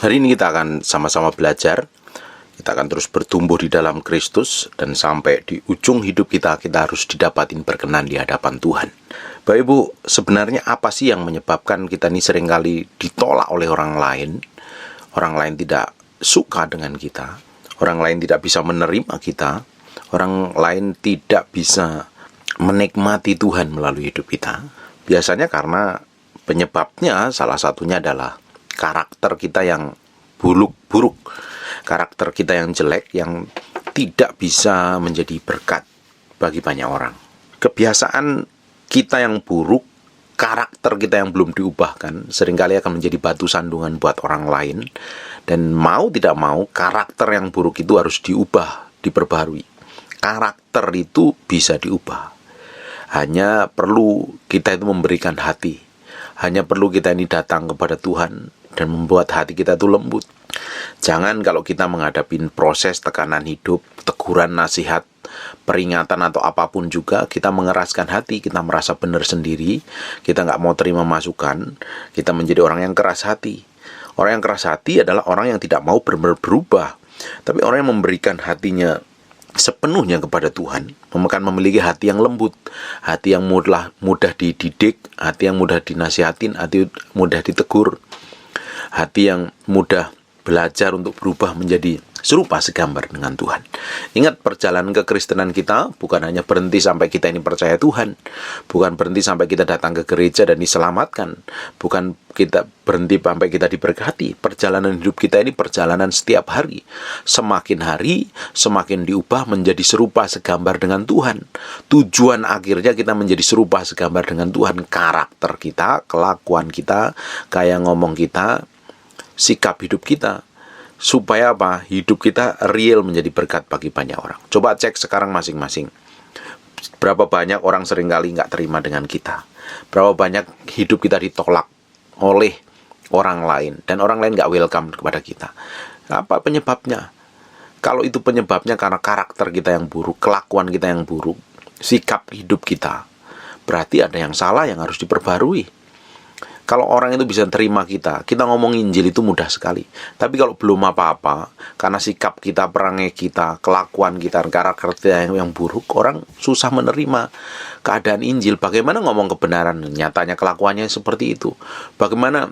Hari ini kita akan sama-sama belajar. Kita akan terus bertumbuh di dalam Kristus, dan sampai di ujung hidup kita harus didapatin berkenan di hadapan Tuhan. Bapak Ibu, sebenarnya apa sih yang menyebabkan kita ini seringkali ditolak oleh orang lain? Orang lain tidak suka dengan kita, orang lain tidak bisa menerima kita, orang lain tidak bisa menikmati Tuhan melalui hidup kita. Biasanya karena penyebabnya salah satunya adalah karakter kita yang buruk, karakter kita yang jelek, yang tidak bisa menjadi berkat bagi banyak orang. Kebiasaan kita yang buruk, karakter kita yang belum diubahkan, seringkali akan menjadi batu sandungan buat orang lain. Dan mau tidak mau, karakter yang buruk itu harus diubah, diperbaharui. Karakter itu bisa diubah. Hanya perlu kita itu memberikan hati. Hanya perlu kita ini datang kepada Tuhan dan membuat hati kita itu lembut. Jangan kalau kita menghadapi proses tekanan hidup, teguran, nasihat, peringatan atau apapun juga, kita mengeraskan hati, kita merasa benar sendiri, kita nggak mau terima masukan, kita menjadi orang yang keras hati. Orang yang keras hati adalah orang yang tidak mau berubah, tapi orang yang memberikan hatinya sepenuhnya kepada Tuhan, akan memiliki hati yang lembut, hati yang mudah dididik, hati yang mudah dinasihatin, hati mudah ditegur, hati yang mudah belajar untuk berubah menjadi serupa segambar dengan Tuhan. Ingat, perjalanan kekristenan kita bukan hanya berhenti sampai kita ini percaya Tuhan, bukan berhenti sampai kita datang ke gereja dan diselamatkan, bukan kita berhenti sampai kita diberkati. Perjalanan hidup kita ini perjalanan setiap hari. Semakin hari, semakin diubah menjadi serupa segambar dengan Tuhan. Tujuan akhirnya kita menjadi serupa segambar dengan Tuhan. Karakter kita, kelakuan kita, gaya ngomong kita, sikap hidup kita, supaya apa? Hidup kita real menjadi berkat bagi banyak orang. Coba cek sekarang masing-masing. Berapa banyak orang seringkali nggak terima dengan kita? Berapa banyak hidup kita ditolak oleh orang lain, dan orang lain nggak welcome kepada kita? Apa penyebabnya? Kalau itu penyebabnya karena karakter kita yang buruk, kelakuan kita yang buruk, sikap hidup kita, berarti ada yang salah yang harus diperbarui. Kalau orang itu bisa terima kita ngomong Injil itu mudah sekali. Tapi kalau belum apa-apa, karena sikap kita, perangai kita, kelakuan kita, karakter kita yang buruk, orang susah menerima keadaan Injil. Bagaimana ngomong kebenaran, nyatanya kelakuannya seperti itu. Bagaimana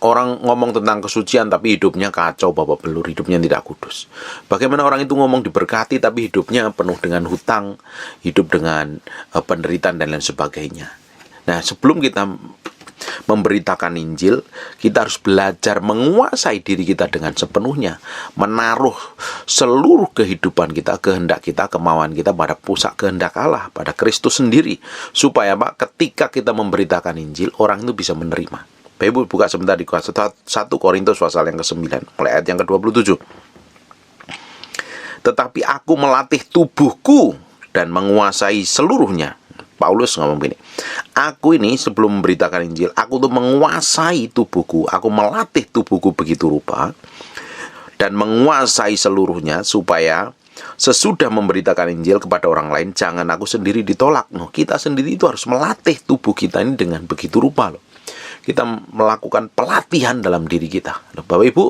orang ngomong tentang kesucian tapi hidupnya kacau, babak belur, hidupnya tidak kudus. Bagaimana orang itu ngomong diberkati tapi hidupnya penuh dengan hutang, hidup dengan penderitaan dan lain sebagainya. Nah, sebelum kita memberitakan Injil, kita harus belajar menguasai diri kita dengan sepenuhnya, menaruh seluruh kehidupan kita, kehendak kita, kemauan kita pada pusat kehendak Allah, pada Kristus sendiri, supaya ketika kita memberitakan Injil, orang itu bisa menerima. Bapak Ibu buka sebentar di 1 Korintus pasal yang ke-9 mulai ayat yang ke-27. Tetapi aku melatih tubuhku dan menguasai seluruhnya. Paulus ngomong begini, aku ini sebelum memberitakan Injil, aku tuh menguasai tubuhku, aku melatih tubuhku begitu rupa, dan menguasai seluruhnya, supaya sesudah memberitakan Injil kepada orang lain, jangan aku sendiri ditolak. Kita sendiri itu harus melatih tubuh kita ini dengan begitu rupa loh. Kita melakukan pelatihan dalam diri kita. Bapak Ibu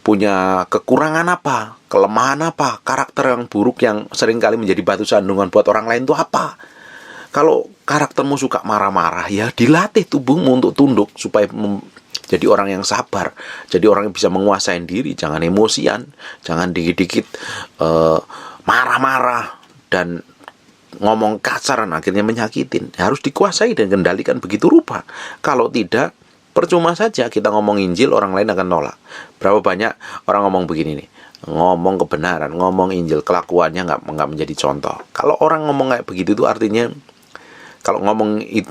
punya kekurangan apa, kelemahan apa, karakter yang buruk yang seringkali menjadi batu sandungan buat orang lain itu apa? Kalau karaktermu suka marah-marah, ya dilatih tubuhmu untuk tunduk supaya jadi orang yang sabar, jadi orang yang bisa menguasai diri, jangan emosian, jangan dikit-dikit marah-marah dan ngomong kasaran akhirnya menyakitin. Harus dikuasai dan kendalikan begitu rupa. Kalau tidak, percuma saja kita ngomong Injil, orang lain akan nolak. Berapa banyak orang ngomong begini nih, ngomong kebenaran, ngomong Injil, kelakuannya nggak menjadi contoh. Kalau orang ngomong kayak begitu itu artinya, kalau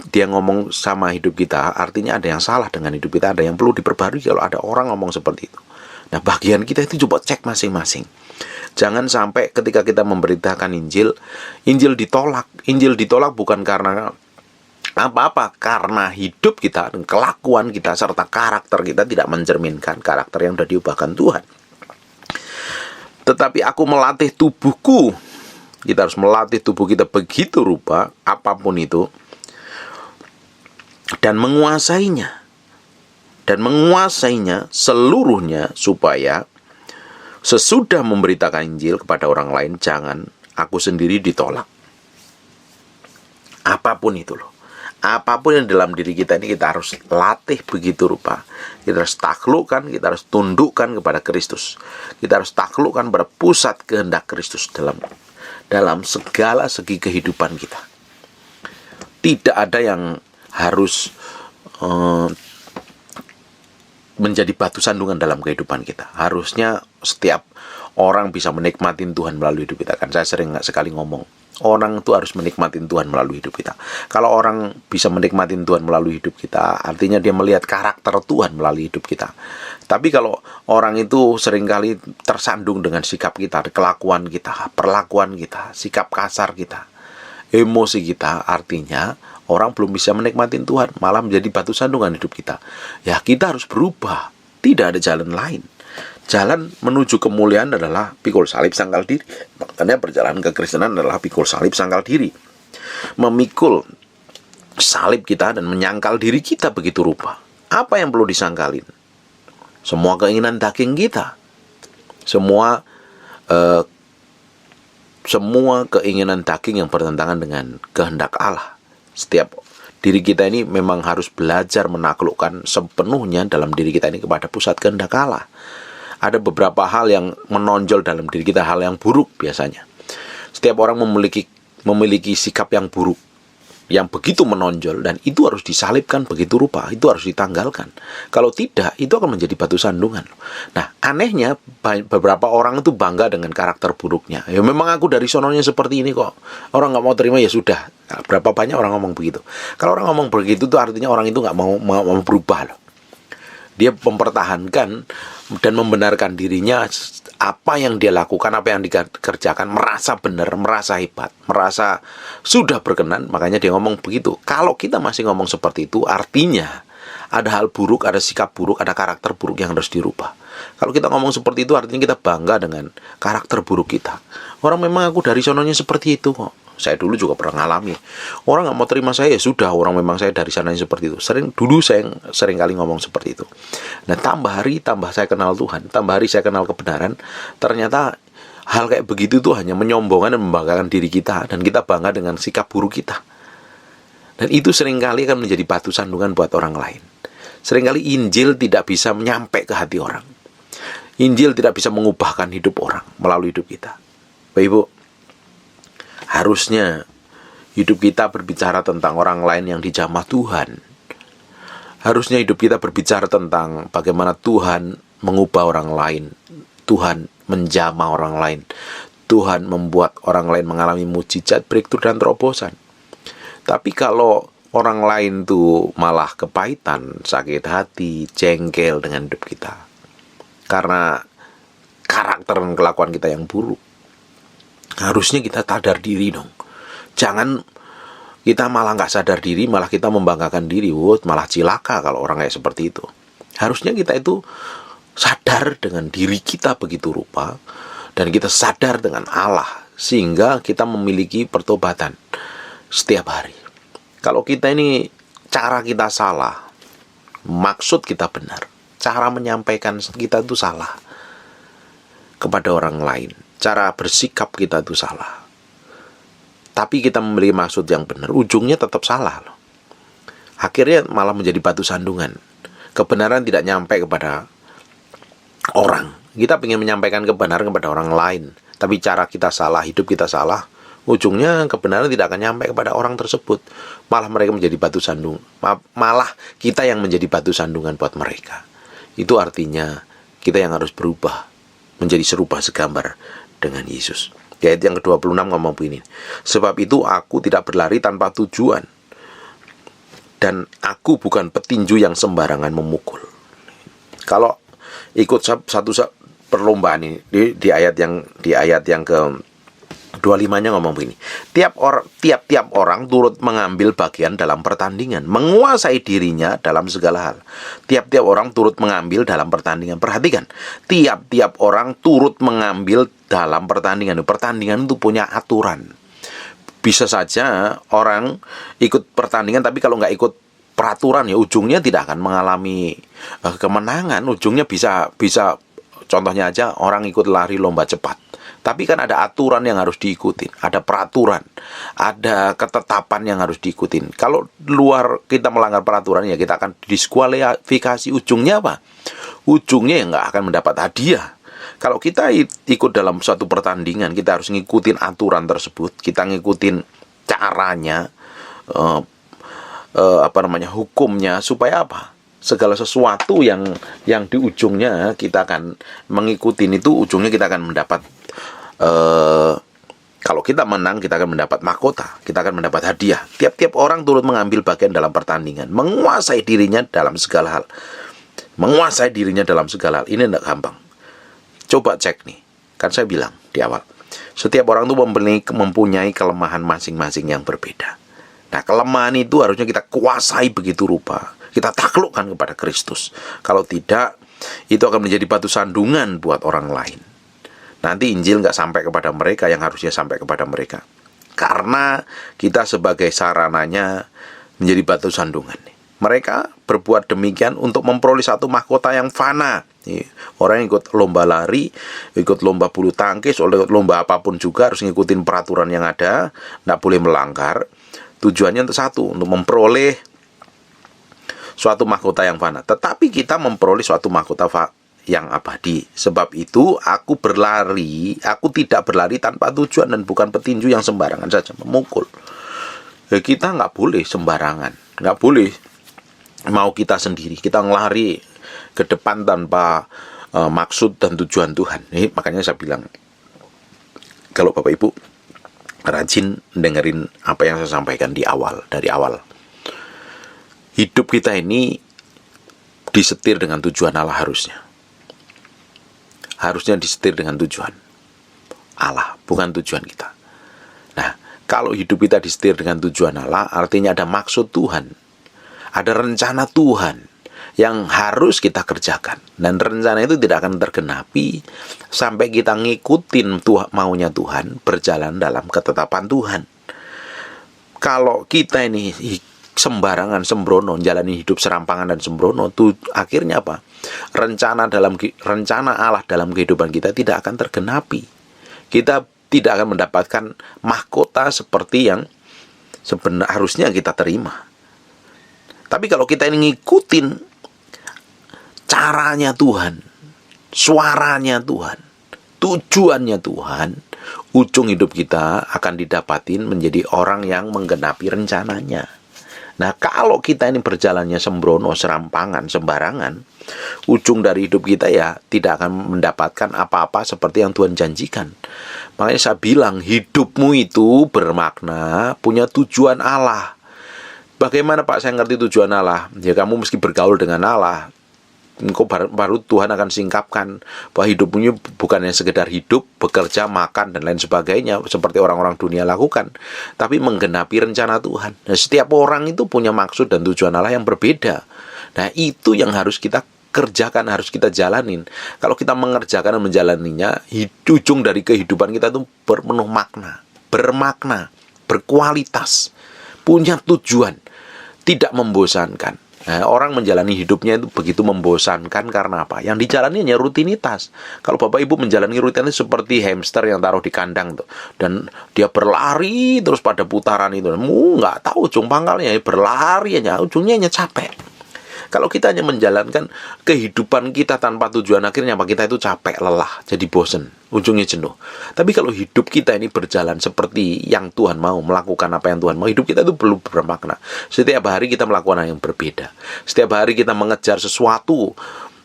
dia ngomong sama hidup kita, artinya ada yang salah dengan hidup kita, ada yang perlu diperbarui kalau ada orang ngomong seperti itu. Nah, bagian kita itu coba cek masing-masing. Jangan sampai ketika kita memberitakan Injil, Injil ditolak. Injil ditolak bukan karena apa-apa, karena hidup kita, kelakuan kita, serta karakter kita tidak mencerminkan karakter yang sudah diubahkan Tuhan. Tetapi aku melatih tubuhku. Kita harus melatih tubuh kita begitu rupa, apapun itu, dan menguasainya. dan menguasainya seluruhnya, supaya sesudah memberitakan Injil kepada orang lain, jangan aku sendiri ditolak. Apapun itu loh. Apapun yang dalam diri kita ini kita harus latih begitu rupa. Kita harus taklukkan, kita harus tundukkan kepada Kristus. Kita harus taklukkan pada pusat kehendak Kristus dalam segala segi kehidupan kita. Tidak ada yang harus menjadi batu sandungan dalam kehidupan kita. Harusnya setiap orang bisa menikmati Tuhan melalui hidup kita. Kan saya sering sekali ngomong, orang itu harus menikmati Tuhan melalui hidup kita. Kalau orang bisa menikmati Tuhan melalui hidup kita, artinya dia melihat karakter Tuhan melalui hidup kita. Tapi kalau orang itu seringkali tersandung dengan sikap kita, kelakuan kita, perlakuan kita, sikap kasar kita, emosi kita, artinya orang belum bisa menikmati Tuhan, malah menjadi batu sandungan hidup kita. Ya, kita harus berubah. Tidak ada jalan lain. Jalan menuju kemuliaan adalah pikul salib sangkal diri. Makanya perjalanan kekristenan adalah pikul salib sangkal diri. Memikul salib kita dan menyangkal diri kita begitu rupa. Apa yang perlu disangkalin? Semua keinginan daging kita. Semua keinginan daging yang bertentangan dengan kehendak Allah. Setiap diri kita ini memang harus belajar menaklukkan sepenuhnya dalam diri kita ini kepada pusat kehendak Allah. Ada beberapa hal yang menonjol dalam diri kita, hal yang buruk biasanya. Setiap orang memiliki sikap yang buruk, yang begitu menonjol, dan itu harus disalibkan begitu rupa, itu harus ditanggalkan. Kalau tidak, itu akan menjadi batu sandungan. Nah, anehnya beberapa orang itu bangga dengan karakter buruknya. Ya memang aku dari sononya seperti ini kok. Orang nggak mau terima, ya sudah. Nah, berapa banyak orang ngomong begitu. Kalau orang ngomong begitu, itu artinya orang itu nggak mau berubah loh. Dia mempertahankan dan membenarkan dirinya, apa yang dia lakukan, apa yang dikerjakan, merasa benar, merasa hebat, merasa sudah berkenan, makanya dia ngomong begitu. Kalau kita masih ngomong seperti itu, artinya ada hal buruk, ada sikap buruk, ada karakter buruk yang harus dirubah. Kalau kita ngomong seperti itu, artinya kita bangga dengan karakter buruk kita. Orang memang aku dari sononya seperti itu kok. Saya dulu juga pernah ngalami. Orang nggak mau terima saya, ya sudah. Orang memang saya dari sananya seperti itu. Dulu saya sering kali ngomong seperti itu. Nah, tambah hari, tambah saya kenal Tuhan, tambah hari saya kenal kebenaran, ternyata hal kayak begitu tuh hanya menyombongkan dan membanggakan diri kita, dan kita bangga dengan sikap buruk kita. Dan itu seringkali akan menjadi batu sandungan buat orang lain. Seringkali Injil tidak bisa menyampai ke hati orang. Injil tidak bisa mengubahkan hidup orang melalui hidup kita. Bapak Ibu, harusnya hidup kita berbicara tentang orang lain yang dijamah Tuhan. Harusnya hidup kita berbicara tentang bagaimana Tuhan mengubah orang lain. Tuhan menjamah orang lain. Tuhan membuat orang lain mengalami mujizat, breakthrough, dan terobosan. Tapi kalau orang lain tuh malah kepahitan, sakit hati, jengkel dengan hidup kita, karena karakter dan kelakuan kita yang buruk, harusnya kita sadar diri dong. Jangan kita malah nggak sadar diri, malah kita membanggakan diri. Malah cilaka kalau orang kayak seperti itu. Harusnya kita itu sadar dengan diri kita begitu rupa, dan kita sadar dengan Allah, sehingga kita memiliki pertobatan setiap hari. Kalau kita ini cara kita salah, maksud kita benar, cara menyampaikan kita itu salah kepada orang lain, cara bersikap kita itu salah, tapi kita memiliki maksud yang benar, ujungnya tetap salah loh. Akhirnya malah menjadi batu sandungan. Kebenaran tidak nyampe kepada orang. Kita ingin menyampaikan kebenaran kepada orang lain, tapi cara kita salah, hidup kita salah, ujungnya kebenaran tidak akan nyampe kepada orang tersebut. Malah mereka menjadi batu sandung. Malah kita yang menjadi batu sandungan buat mereka. Itu artinya kita yang harus berubah menjadi serupa segambar dengan Yesus. Ayat yang ke-26 ngomong begini. Sebab itu aku tidak berlari tanpa tujuan, dan aku bukan petinju yang sembarangan memukul. Kalau ikut satu perlombaan ini di ayat yang ke-25-nya ngomong begini. Tiap-tiap orang turut mengambil bagian dalam pertandingan, menguasai dirinya dalam segala hal. Tiap-tiap orang turut mengambil dalam pertandingan. Perhatikan, tiap-tiap orang turut mengambil dalam pertandingan. Pertandingan itu punya aturan. Bisa saja orang ikut pertandingan, tapi kalau nggak ikut peraturan, ya ujungnya tidak akan mengalami kemenangan. Ujungnya bisa contohnya aja orang ikut lari lomba cepat. Tapi kan ada aturan yang harus diikutin, ada peraturan, ada ketetapan yang harus diikutin. Kalau luar kita melanggar peraturan, ya kita akan diskualifikasi. Ujungnya apa? Ujungnya ya nggak akan mendapat hadiah. Kalau kita ikut dalam suatu pertandingan, kita harus ngikutin aturan tersebut, kita ngikutin caranya, hukumnya, supaya apa? Segala sesuatu yang di ujungnya kita akan mengikuti itu, ujungnya kita akan mendapat, kalau kita menang, kita akan mendapat mahkota, kita akan mendapat hadiah. Tiap-tiap orang turut mengambil bagian dalam pertandingan, menguasai dirinya dalam segala hal. Menguasai dirinya dalam segala hal. Ini tidak gampang. Coba cek nih, kan saya bilang di awal, setiap orang itu mempunyai kelemahan masing-masing yang berbeda. Nah, kelemahan itu harusnya kita kuasai begitu rupa, kita taklukkan kepada Kristus. Kalau tidak, itu akan menjadi batu sandungan buat orang lain. Nanti Injil nggak sampai kepada mereka yang harusnya sampai kepada mereka, karena kita sebagai sarananya menjadi batu sandungan. Mereka berbuat demikian untuk memperoleh satu mahkota yang fana. Orang yang ikut lomba lari, ikut lomba bulu tangkis, ikut lomba apapun juga harus ngikutin peraturan yang ada, nggak boleh melanggar. Tujuannya untuk satu, untuk memperoleh suatu mahkota yang fana. Tetapi kita memperoleh suatu mahkota yang abadi. Sebab itu aku tidak berlari tanpa tujuan dan bukan petinju yang sembarangan saja memukul. Kita nggak boleh sembarangan, nggak boleh mau kita sendiri, kita ngelari ke depan tanpa maksud dan tujuan Tuhan. Makanya saya bilang, kalau Bapak Ibu rajin dengerin apa yang saya sampaikan dari awal. Hidup kita ini disetir dengan tujuan Allah harusnya. Harusnya disetir dengan tujuan Allah, bukan tujuan kita. Nah, kalau hidup kita disetir dengan tujuan Allah, artinya ada maksud Tuhan, ada rencana Tuhan yang harus kita kerjakan. Dan rencana itu tidak akan tergenapi sampai kita ngikutin maunya Tuhan, berjalan dalam ketetapan Tuhan. Kalau kita ini sembarangan, sembrono, jalani hidup serampangan dan sembrono, tuh akhirnya apa? Rencana Allah dalam kehidupan kita tidak akan tergenapi. Kita tidak akan mendapatkan mahkota seperti yang harusnya kita terima. Tapi kalau kita ini ngikutin caranya Tuhan, suaranya Tuhan, tujuannya Tuhan, ujung hidup kita akan didapatin menjadi orang yang menggenapi rencananya. Nah, kalau kita ini berjalannya sembrono, serampangan, sembarangan, ujung dari hidup kita ya tidak akan mendapatkan apa-apa seperti yang Tuhan janjikan. Makanya saya bilang, hidupmu itu bermakna, punya tujuan Allah. Bagaimana Pak saya ngerti tujuan Allah? Ya kamu mesti bergaul dengan Allah. Engkau baru Tuhan akan singkapkan bahwa hidupmu bukan yang sekedar hidup, bekerja, makan, dan lain sebagainya seperti orang-orang dunia lakukan, tapi menggenapi rencana Tuhan. Nah, setiap orang itu punya maksud dan tujuan Allah yang berbeda. Nah, itu yang harus kita kerjakan, harus kita jalanin. Kalau kita mengerjakan dan menjalaninya, ujung dari kehidupan kita itu berpenuh makna, bermakna, berkualitas, punya tujuan, tidak membosankan. Nah, orang menjalani hidupnya itu begitu membosankan karena apa? Yang dijalani hanya rutinitas. Kalau Bapak Ibu menjalani rutinitas seperti hamster yang taruh di kandang tuh, dan dia berlari terus pada putaran itu, nggak tahu ujung pangkalnya, berlari aja, ujungnya hanya capek. Kalau kita hanya menjalankan kehidupan kita tanpa tujuan, akhirnya apa? Kita itu capek, lelah, jadi bosen, ujungnya jenuh. Tapi kalau hidup kita ini berjalan seperti yang Tuhan mau, melakukan apa yang Tuhan mau, hidup kita itu perlu bermakna. Setiap hari kita melakukan hal yang berbeda. Setiap hari kita mengejar sesuatu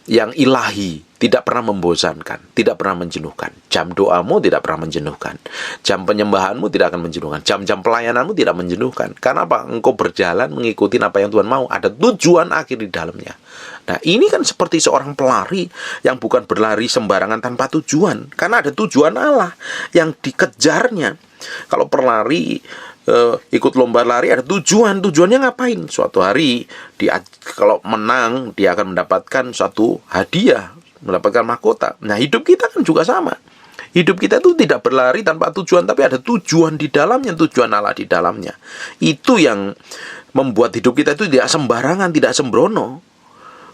yang ilahi, tidak pernah membosankan, tidak pernah menjenuhkan. Jam doamu tidak pernah menjenuhkan. Jam penyembahanmu tidak akan menjenuhkan. Jam-jam pelayananmu tidak menjenuhkan. Karena apa? Engkau berjalan mengikuti apa yang Tuhan mau. Ada tujuan akhir di dalamnya. Nah, ini kan seperti seorang pelari yang bukan berlari sembarangan tanpa tujuan. Karena ada tujuan Allah yang dikejarnya. Kalau pelari ikut lomba lari ada tujuannya ngapain? Suatu hari kalau menang dia akan mendapatkan suatu hadiah, mendapatkan mahkota. Nah, hidup kita kan juga sama. Hidup kita itu tidak berlari tanpa tujuan, tapi ada tujuan di dalamnya, tujuan Allah di dalamnya. Itu yang membuat hidup kita itu tidak sembarangan, tidak sembrono.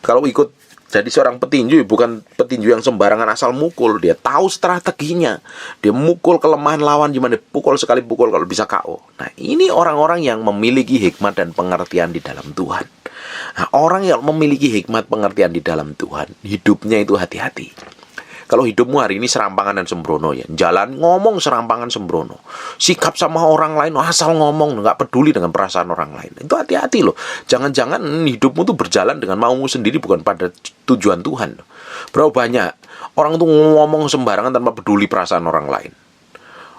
Kalau ikut jadi seorang petinju, bukan petinju yang sembarangan asal mukul. Dia tahu strateginya. Dia mukul kelemahan lawan, gimana pukul sekali pukul kalau bisa KO. Nah, ini orang-orang yang memiliki hikmat dan pengertian di dalam Tuhan. Nah, orang yang memiliki hikmat pengertian di dalam Tuhan, hidupnya itu hati-hati. Kalau hidupmu hari ini serampangan dan sembrono, ya, jalan ngomong serampangan sembrono, sikap sama orang lain asal ngomong, nggak peduli dengan perasaan orang lain, itu hati-hati loh. Jangan-jangan hidupmu tuh berjalan dengan maumu sendiri, bukan pada tujuan Tuhan. Berapa banyak orang tuh ngomong sembarangan tanpa peduli perasaan orang lain,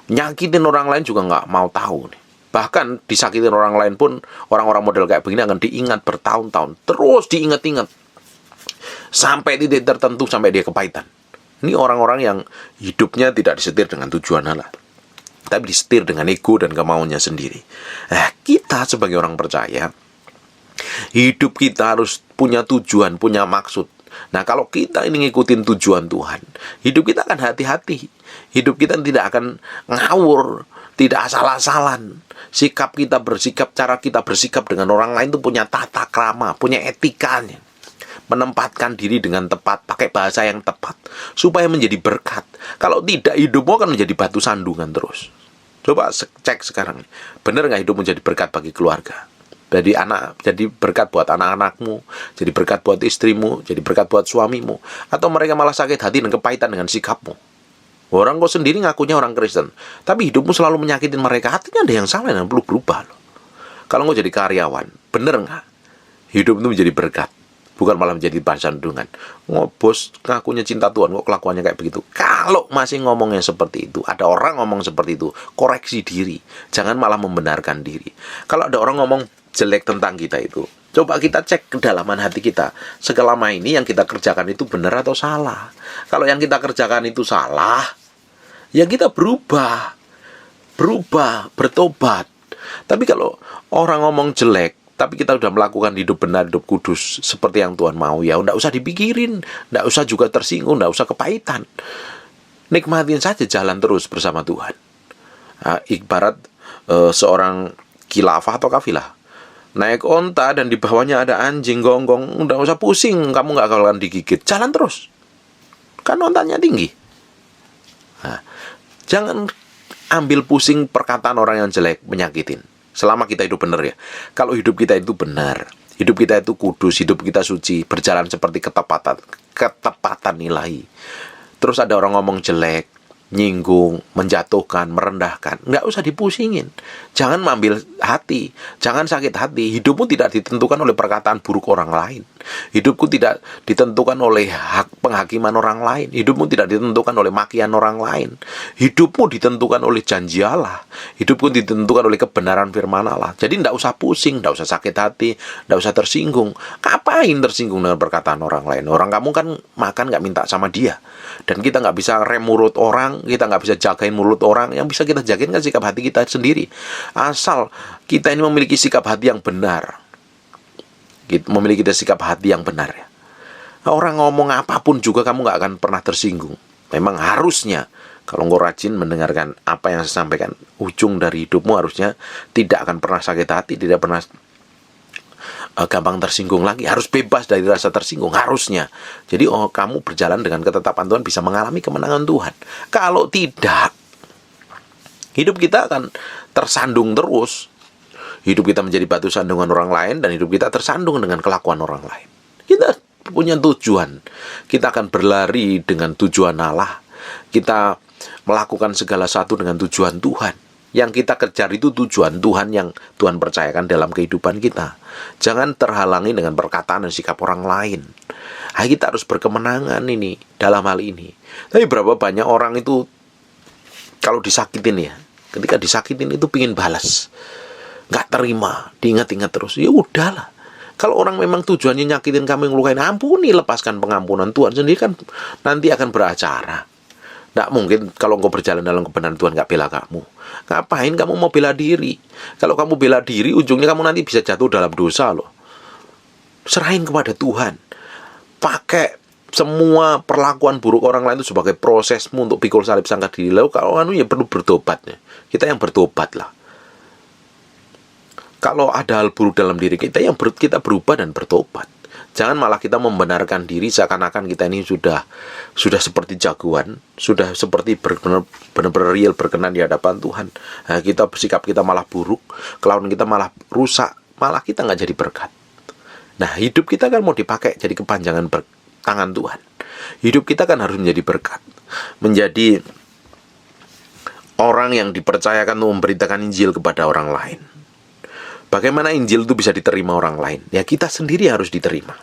nyakitin orang lain juga nggak mau tahu nih. Bahkan disakitin orang lain pun, orang-orang model kayak begini akan diingat bertahun-tahun, terus diingat-ingat sampai titik tertentu, sampai dia kepahitan. Ini orang-orang yang hidupnya tidak disetir dengan tujuan Allah, tapi disetir dengan ego dan kemauannya sendiri. Kita sebagai orang percaya, hidup kita harus punya tujuan, punya maksud. Nah, kalau kita ini ngikutin tujuan Tuhan, hidup kita akan hati-hati. Hidup kita tidak akan ngawur, tidak asal-asalan. Sikap kita bersikap, cara kita bersikap dengan orang lain itu punya tata krama, punya etikanya. Menempatkan diri dengan tepat, pakai bahasa yang tepat, supaya menjadi berkat. Kalau tidak, hidupmu akan menjadi batu sandungan terus. Coba cek sekarang, benar nggak hidupmu jadi berkat bagi keluarga? Jadi berkat buat anak-anakmu, jadi berkat buat istrimu, jadi berkat buat suamimu, atau mereka malah sakit hati dan kepahitan dengan sikapmu? Orang kau sendiri ngakunya orang Kristen, tapi hidupmu selalu menyakitin mereka, hatinya ada yang salah dan perlu berubah loh. Kalau kau jadi karyawan, benar nggak hidup itu menjadi berkat? Bukan malah menjadi bahan sandungan. Bos ngakunya cinta Tuhan, kok kelakuannya kayak begitu. Kalau masih ngomongnya seperti itu, ada orang ngomong seperti itu, koreksi diri. Jangan malah membenarkan diri. Kalau ada orang ngomong jelek tentang kita itu, coba kita cek kedalaman hati kita. Selama ini yang kita kerjakan itu benar atau salah. Kalau yang kita kerjakan itu salah, ya kita berubah, bertobat. Tapi kalau orang ngomong jelek, tapi kita sudah melakukan hidup benar, hidup kudus, seperti yang Tuhan mau, ya tidak usah dipikirin, tidak usah juga tersinggung, tidak usah kepahitan. Nikmatin saja jalan terus bersama Tuhan. Ibarat seorang khilafah atau kafilah, naik onta dan di bawahnya ada anjing gonggong, tidak usah pusing, kamu nggak akan digigit, jalan terus. Kan ontanya tinggi. Jangan ambil pusing perkataan orang yang jelek, menyakitin. Selama kita hidup benar ya. Kalau hidup kita itu benar, hidup kita itu kudus, hidup kita suci, berjalan seperti ketepatan ilahi. Terus ada orang ngomong jelek, nyinggung, menjatuhkan, merendahkan, nggak usah dipusingin. Jangan mengambil hati, jangan sakit hati. Hidupmu tidak ditentukan oleh perkataan buruk orang lain. Hidupku tidak ditentukan oleh penghakiman orang lain. Hidupmu tidak ditentukan oleh makian orang lain. Hidupmu ditentukan oleh janji Allah. Hidupmu ditentukan oleh kebenaran firman Allah. Jadi tidak usah pusing, tidak usah sakit hati, tidak usah tersinggung. Ngapain tersinggung dengan perkataan orang lain? Orang kamu kan makan nggak minta sama dia. Dan kita nggak bisa rem mulut orang, kita nggak bisa jagain mulut orang. Yang bisa kita jagain kan sikap hati kita sendiri. Asal kita ini memiliki sikap hati yang benar, memiliki sikap hati yang benar ya. Orang ngomong apapun juga kamu nggak akan pernah tersinggung. Memang harusnya kalau engkau rajin mendengarkan apa yang saya sampaikan, ujung dari hidupmu harusnya tidak akan pernah sakit hati, tidak pernah gampang tersinggung lagi. Harus bebas dari rasa tersinggung, harusnya. Jadi kamu berjalan dengan ketetapan Tuhan, bisa mengalami kemenangan Tuhan. Kalau tidak, hidup kita akan tersandung terus. Hidup kita menjadi batu sandungan orang lain, dan hidup kita tersandung dengan kelakuan orang lain. Kita punya tujuan. Kita akan berlari dengan tujuan Allah. Kita melakukan segala sesuatu dengan tujuan Tuhan. Yang kita kejar itu tujuan Tuhan yang Tuhan percayakan dalam kehidupan kita. Jangan terhalangi dengan perkataan dan sikap orang lain. Kita harus berkemenangan ini dalam hal ini. Tapi berapa banyak orang itu kalau disakitin ya, ketika disakitin itu pingin balas, nggak terima, diingat-ingat terus. Ya udahlah. Kalau orang memang tujuannya nyakitin kamu, ngelukain, ampuni, lepaskan pengampunan. Tuhan sendiri kan nanti akan beracara. Nggak mungkin kalau engkau berjalan dalam kebenaran Tuhan nggak bela kamu. Ngapain kamu mau bela diri? Kalau kamu bela diri, ujungnya kamu nanti bisa jatuh dalam dosa loh. Serahin kepada Tuhan. Pakai semua perlakuan buruk orang lain itu sebagai prosesmu untuk pikul salib sangka diri. Lalu kalau ya perlu bertobat. Kita yang bertobat lah. Kalau ada hal buruk dalam diri kita, kita berubah dan bertobat. Jangan malah kita membenarkan diri seakan-akan kita ini sudah seperti jagoan, sudah seperti benar-benar real berkenan di hadapan Tuhan. Nah, sikap kita malah buruk, kelakuan kita malah rusak, malah kita nggak jadi berkat. Nah, hidup kita kan mau dipakai jadi kepanjangan tangan Tuhan. Hidup kita kan harus menjadi berkat, menjadi orang yang dipercayakan untuk memberitakan Injil kepada orang lain. Bagaimana Injil itu bisa diterima orang lain? Ya kita sendiri harus diterima.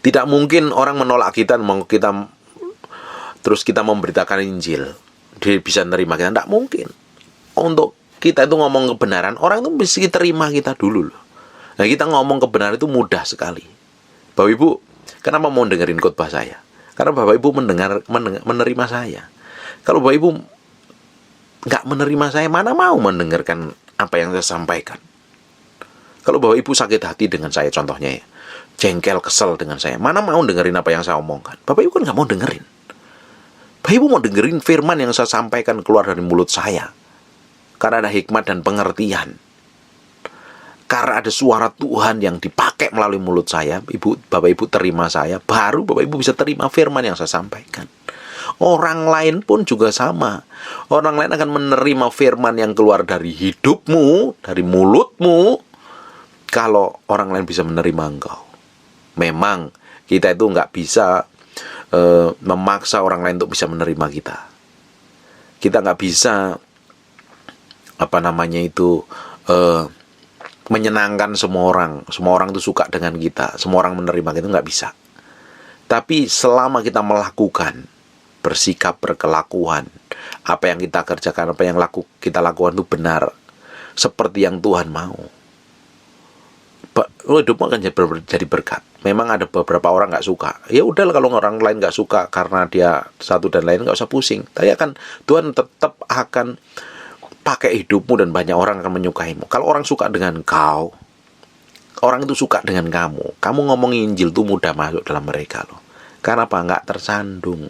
Tidak mungkin orang menolak kita, terus kita memberitakan Injil, dia bisa menerima kita. Tidak mungkin. Untuk kita itu ngomong kebenaran, orang itu mesti terima kita dulu loh. Nah, kita ngomong kebenaran itu mudah sekali. Bapak Ibu, kenapa mau dengerin khotbah saya? Karena Bapak Ibu menerima saya. Kalau Bapak Ibu nggak menerima saya, mana mau mendengarkan apa yang saya sampaikan? Kalau Bapak Ibu sakit hati dengan saya, contohnya ya, jengkel, kesel dengan saya, mana mau dengerin apa yang saya omongkan? Bapak Ibu kan nggak mau dengerin. Bapak Ibu mau dengerin firman yang saya sampaikan keluar dari mulut saya. Karena ada hikmat dan pengertian. Karena ada suara Tuhan yang dipakai melalui mulut saya, Bapak Ibu terima saya, baru Bapak Ibu bisa terima firman yang saya sampaikan. Orang lain pun juga sama. Orang lain akan menerima firman yang keluar dari hidupmu, dari mulutmu, kalau orang lain bisa menerima engkau. Memang kita itu nggak bisa memaksa orang lain untuk bisa menerima kita. Kita nggak bisa menyenangkan semua orang. Semua orang itu suka dengan kita. Semua orang menerima kita, nggak bisa. Tapi selama kita melakukan, bersikap, berkelakuan, apa yang kita kerjakan, apa yang kita lakukan itu benar, seperti yang Tuhan mau, hidupmu akan jadi berkat. Memang ada beberapa orang nggak suka. Ya udah, kalau orang lain nggak suka karena dia satu dan lain, nggak usah pusing. Tapi Tuhan tetap akan pakai hidupmu dan banyak orang akan menyukaimu. Kalau orang suka dengan kau, orang itu suka dengan kamu ngomongin Injil itu mudah masuk dalam mereka loh. Karena apa? Nggak tersandung.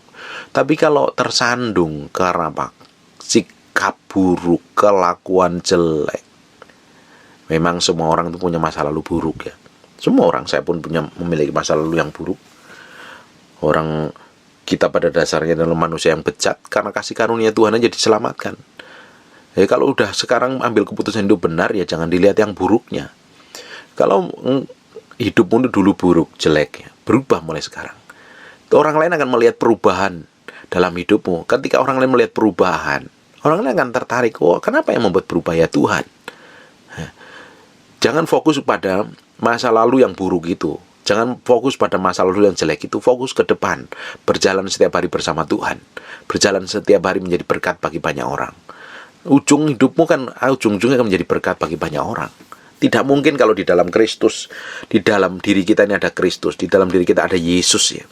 Tapi kalau tersandung karena apa? Sikap buruk, kelakuan jelek. Memang semua orang itu punya masa lalu buruk ya. Semua orang, saya pun memiliki masa lalu yang buruk. Orang kita pada dasarnya adalah manusia yang bejat, karena kasih karunia Tuhan aja diselamatkan. Ya, kalau udah sekarang ambil keputusan itu benar, ya jangan dilihat yang buruknya. Kalau hidupmu itu dulu buruk, jelek, ya, berubah mulai sekarang. Orang lain akan melihat perubahan dalam hidupmu. Ketika orang lain melihat perubahan, orang lain akan tertarik. Oh, kenapa yang membuat berubah? Ya Tuhan. Jangan fokus pada masa lalu yang buruk itu. Jangan fokus pada masa lalu yang jelek itu. Fokus ke depan. Berjalan setiap hari bersama Tuhan. Berjalan setiap hari menjadi berkat bagi banyak orang. Ujung hidupmu kan, ujung-ujungnya akan menjadi berkat bagi banyak orang. Tidak mungkin kalau di dalam Kristus, di dalam diri kita ini ada Kristus, di dalam diri kita ada Yesus ya,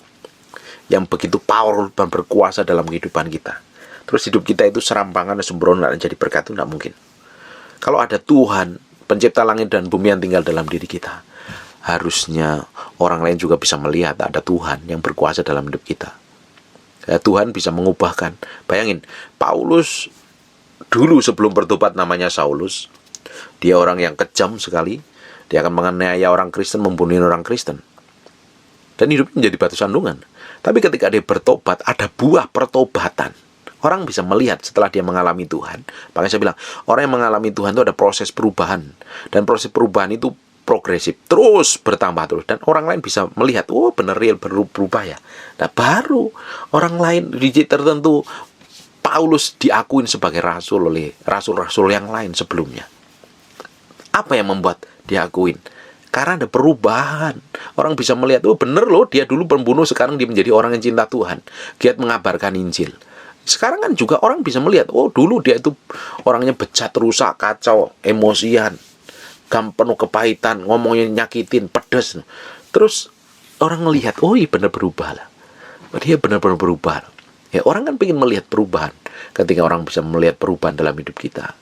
yang begitu power dan berkuasa dalam kehidupan kita. Terus hidup kita itu serampangan dan sembrono dan jadi berkat, itu tidak mungkin. Kalau ada Tuhan, pencipta langit dan bumi yang tinggal dalam diri kita, harusnya orang lain juga bisa melihat ada Tuhan yang berkuasa dalam hidup kita. Ya, Tuhan bisa mengubahkan. Bayangin, Paulus dulu sebelum bertobat namanya Saulus. Dia orang yang kejam sekali. Dia akan menganiaya orang Kristen, membunuh orang Kristen. Dan hidupnya menjadi batu sandungan. Tapi ketika dia bertobat, ada buah pertobatan. Orang bisa melihat setelah dia mengalami Tuhan. Makanya saya bilang, orang yang mengalami Tuhan itu ada proses perubahan. Dan proses perubahan itu progresif, terus bertambah terus. Dan orang lain bisa melihat, oh benar real berubah ya. Nah baru orang lain di tertentu, Paulus diakuin sebagai rasul oleh rasul-rasul yang lain sebelumnya. Apa yang membuat diakuin? Karena ada perubahan. Orang bisa melihat, oh benar loh, dia dulu pembunuh, sekarang dia menjadi orang yang cinta Tuhan, giat mengabarkan Injil. Sekarang kan juga orang bisa melihat, oh dulu dia itu orangnya bejat, rusak, kacau, emosian, penuh kepahitan, ngomongnya nyakitin, pedas. Terus orang melihat, oh iya benar berubah lah. Dia benar-benar berubah. Ya, orang kan pengen melihat perubahan. Ketika orang bisa melihat perubahan dalam hidup kita,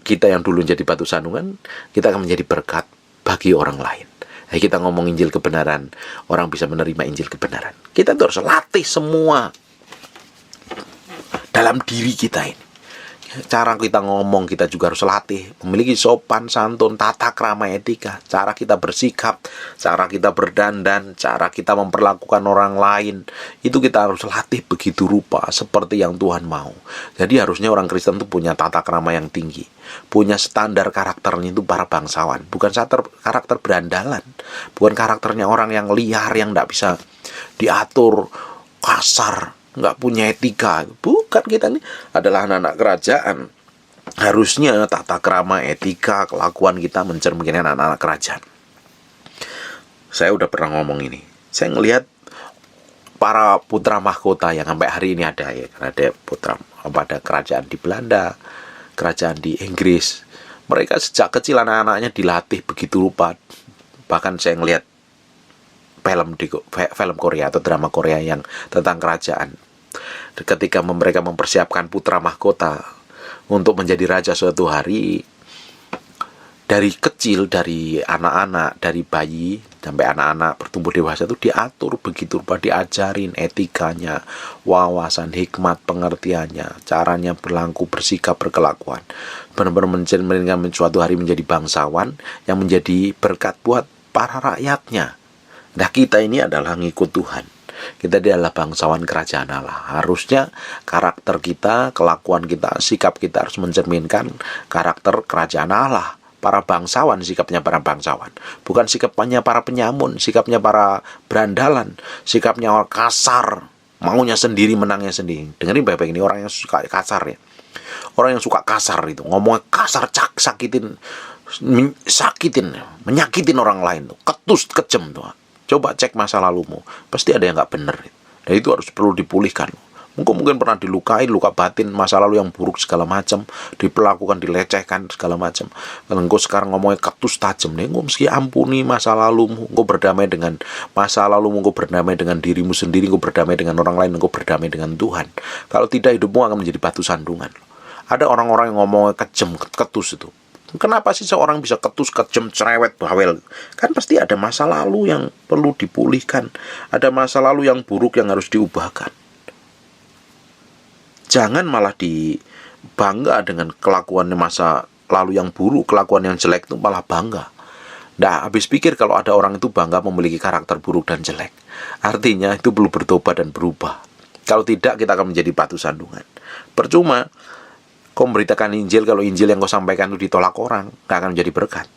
kita yang dulu jadi batu sandungan, kita akan menjadi berkat bagi orang lain. Kita ngomong Injil kebenaran, orang bisa menerima Injil kebenaran. Kita tuh harus latih semua dalam diri kita ini. Cara kita ngomong kita juga harus latih, memiliki sopan santun, tata krama, etika, cara kita bersikap, cara kita berdandan, cara kita memperlakukan orang lain, itu kita harus latih begitu rupa seperti yang Tuhan mau. Jadi harusnya orang Kristen itu punya tata krama yang tinggi, punya standar karakternya itu para bangsawan, bukan karakter berandalan, bukan karakternya orang yang liar yang tidak bisa diatur, kasar, nggak punya etika. Bukan, kita ini adalah anak-anak kerajaan. Harusnya tata krama, etika, kelakuan kita mencerminkan anak-anak kerajaan. Saya udah pernah ngomong ini. Saya ngelihat para putra mahkota yang sampai hari ini ada ya. Ada putra pada kerajaan di Belanda, kerajaan di Inggris. Mereka sejak kecil anak-anaknya dilatih begitu rupa. Bahkan saya ngelihat film Korea atau drama Korea yang tentang kerajaan. Ketika mereka mempersiapkan putra mahkota untuk menjadi raja suatu hari, dari kecil, dari anak-anak, dari bayi sampai anak-anak bertumbuh dewasa itu diatur begitu rupa, diajarin etikanya, wawasan, hikmat, pengertiannya, caranya berlaku, bersikap, berkelakuan. Benar-benar mencerminkan suatu hari menjadi bangsawan yang menjadi berkat buat para rakyatnya. Nah, kita ini adalah ngikut Tuhan. Kita adalah bangsawan kerajaan Allah. Harusnya karakter kita, kelakuan kita, sikap kita harus mencerminkan karakter kerajaan Allah. Para bangsawan, sikapnya para bangsawan. Bukan sikapnya para penyamun, sikapnya para berandalan, sikapnya orang kasar, maunya sendiri, menangnya sendiri. Dengerin baik-baik, ini orang yang suka kasar ya. Orang yang suka kasar itu, ngomongnya kasar, sakitin, menyakitin orang lain tuh, ketus, kejam tuh. Coba cek masa lalumu, pasti ada yang nggak benar. Dan itu harus perlu dipulihkan. Mungkin pernah dilukai, luka batin, masa lalu yang buruk segala macam, diperlakukan, dilecehkan segala macam. Kalau engkau sekarang ngomongnya ketus tajam, nih, engkau mesti ampuni masa lalumu, engkau berdamai dengan masa lalumu, engkau berdamai dengan dirimu sendiri, engkau berdamai dengan orang lain, engkau berdamai dengan Tuhan. Kalau tidak, hidupmu akan menjadi batu sandungan. Ada orang-orang yang ngomongnya kejam, ketus itu. Kenapa sih seorang bisa ketus, kejam, cerewet, bawel? Kan pasti ada masa lalu yang perlu dipulihkan. Ada masa lalu yang buruk yang harus diubahkan. Jangan malah dibangga dengan kelakuan masa lalu yang buruk, kelakuan yang jelek itu malah bangga. Nah, habis pikir kalau ada orang itu bangga memiliki karakter buruk dan jelek. Artinya itu perlu bertobat dan berubah. Kalau tidak, kita akan menjadi batu sandungan. Percuma kau memberitakan Injil kalau Injil yang kau sampaikan itu ditolak orang, gak akan menjadi berkat.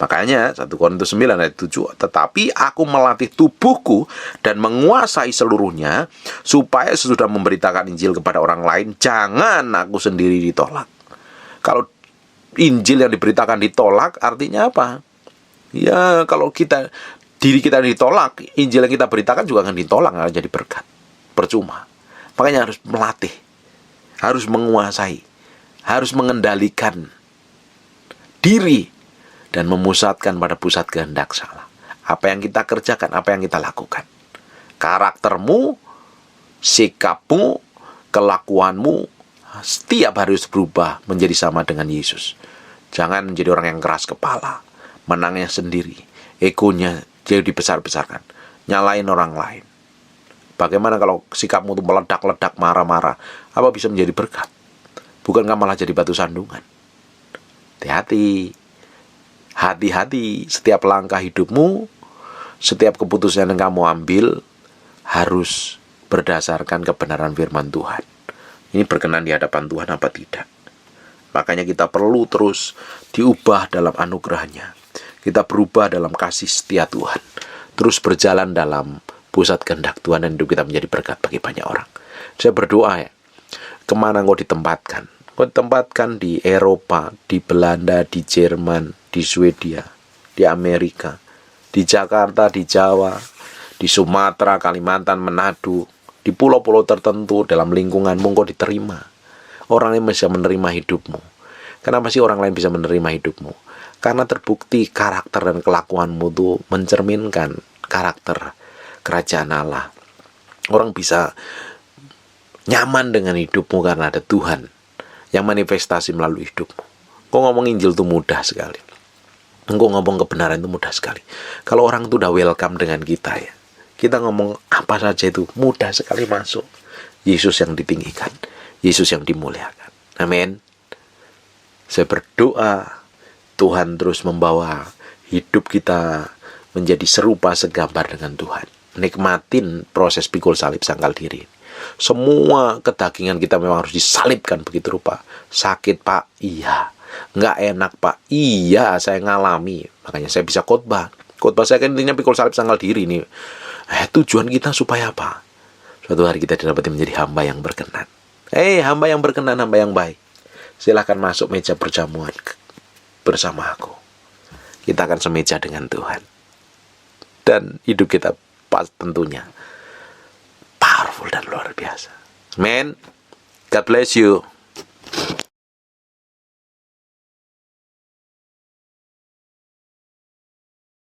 Makanya 1 Korintus 9 ayat 7, tetapi aku melatih tubuhku dan menguasai seluruhnya, supaya sesudah memberitakan Injil kepada orang lain, jangan aku sendiri ditolak. Kalau Injil yang diberitakan ditolak, artinya apa? Ya, kalau diri kita ditolak, Injil yang kita beritakan juga akan ditolak, gak akan jadi berkat. Percuma. Makanya harus melatih, harus menguasai, harus mengendalikan diri dan memusatkan pada pusat kehendak Allah. Apa yang kita kerjakan, apa yang kita lakukan. Karaktermu, sikapmu, kelakuanmu setiap harus berubah menjadi sama dengan Yesus. Jangan menjadi orang yang keras kepala, menangnya sendiri, egonya jadi dibesar-besarkan, nyalain orang lain. Bagaimana kalau sikapmu itu meledak-ledak, marah-marah? Apa bisa menjadi berkat? Bukankah malah jadi batu sandungan? Hati-hati. Hati-hati. Setiap langkah hidupmu, setiap keputusan yang kamu ambil harus berdasarkan kebenaran firman Tuhan. Ini berkenan di hadapan Tuhan apa tidak? Makanya kita perlu terus diubah dalam anugerahnya. Kita berubah dalam kasih setia Tuhan. Terus berjalan dalam pusat kehendak Tuhan dan hidup kita menjadi berkat bagi banyak orang. Saya berdoa ya, kemana engkau ditempatkan? Engkau ditempatkan di Eropa, di Belanda, di Jerman, di Swedia, di Amerika, di Jakarta, di Jawa, di Sumatera, Kalimantan, Manado, di pulau-pulau tertentu dalam lingkunganmu engkau diterima. Orang lain bisa menerima hidupmu. Kenapa sih orang lain bisa menerima hidupmu? Karena terbukti karakter dan kelakuanmu itu mencerminkan karakter kerajaan Allah. Orang bisa nyaman dengan hidupmu karena ada Tuhan yang manifestasi melalui hidupmu. Kau ngomong Injil itu mudah sekali. Engkau ngomong kebenaran itu mudah sekali. Kalau orang itu udah welcome dengan kita ya, kita ngomong apa saja itu mudah sekali masuk. Yesus yang ditinggikan, Yesus yang dimuliakan. Amin. Saya berdoa Tuhan terus membawa hidup kita menjadi serupa segambar dengan Tuhan. Nikmatin proses pikul salib sangkal diri. Semua kedagingan kita memang harus disalibkan begitu rupa. Sakit Pak? Iya. Nggak enak Pak? Iya, saya ngalami. Makanya saya bisa khotbah. Khotbah saya kan intinya pikul salib sangkal diri nih. Tujuan kita supaya apa? Suatu hari kita didapati menjadi hamba yang berkenan. Hamba yang berkenan, hamba yang baik. Silahkan masuk meja perjamuan bersama aku. Kita akan semeja dengan Tuhan. Dan hidup kita tentunya powerful dan luar biasa. Amen. God bless you.